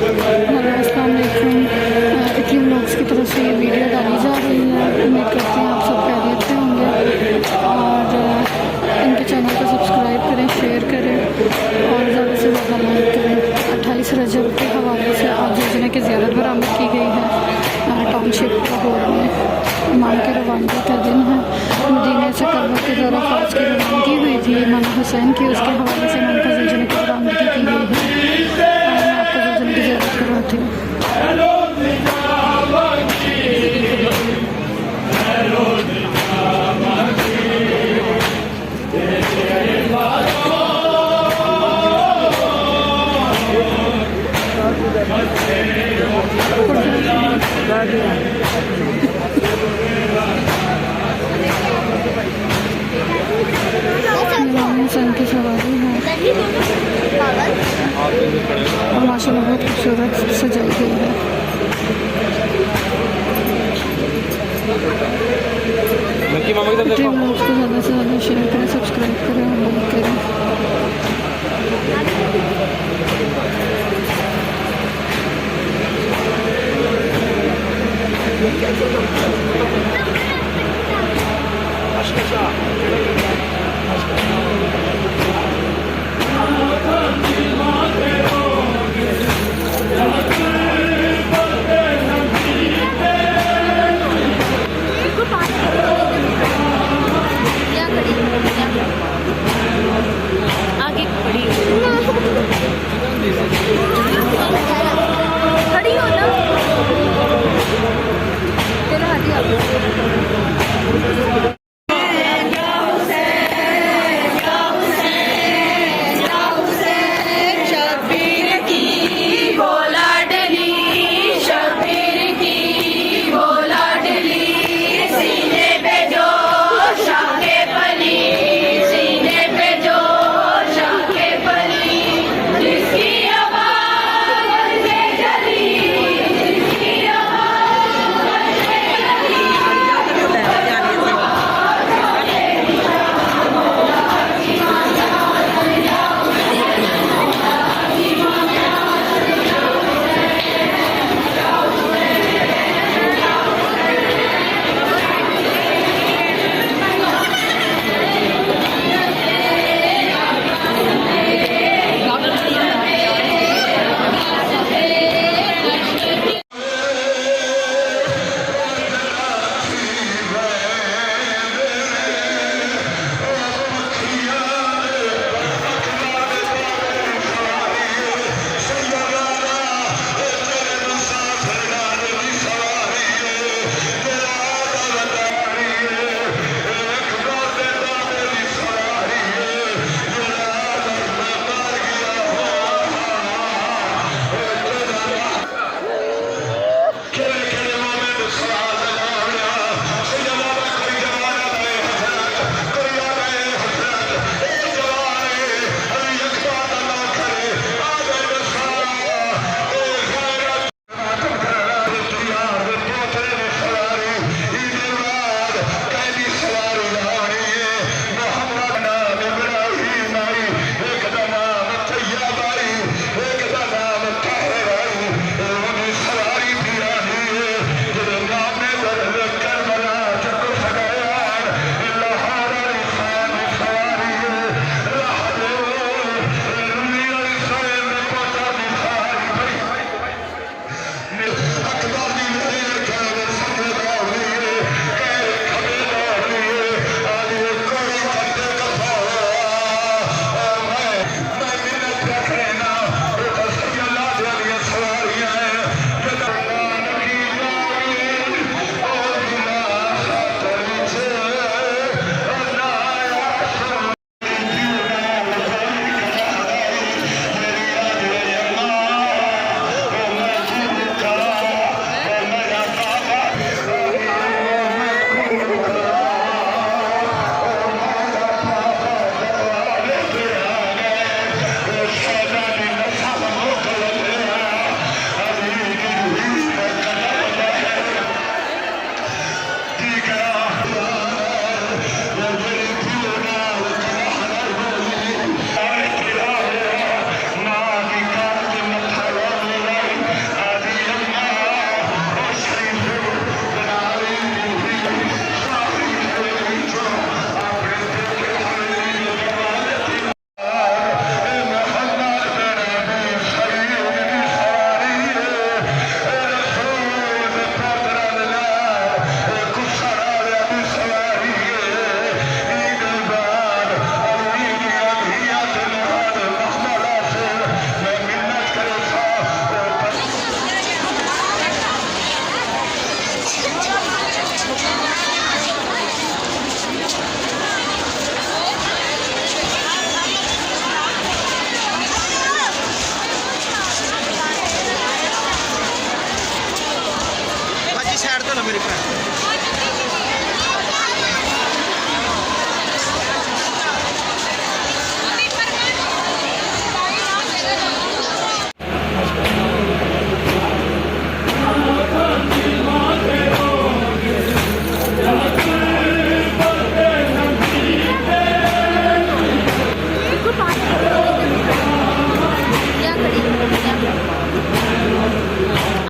अस्सलाम वालेकुम। इतनी व्लॉग्स की तरफ से ये वीडियो डाली जा रही है। उम्मीद करते हैं आप सब खैरियत से होंगे और इनके चैनल को सब्सक्राइब करें, शेयर करें और ज़्यादा से ज़्यादा लाइक करें। 28 रजब के हवाले से आज योजना की ज़ियारत बरामद की गई है टाउनशिप लाहौर में। इमाम के रवानगी का दिन है। मदीने से करबला के दौरा फ़ाज की रवानगी हुई थी इमाम हुसैन की, उसके हवाले से इमाम का योजना की बरामदगी की गई है। मैं आपको योजना की ज़ियारत करवाती हूँ। हुसैन की सवारी है और माशाल्लाह बहुत खूबसूरत सजाई गई है। वीडियो को ज़्यादा से ज़्यादा शेयर करें, सब्सक्राइब करें और लाइक करें। आगे खड़ी हो ना, तेरा हाथी आ बड़ी प्रार्थना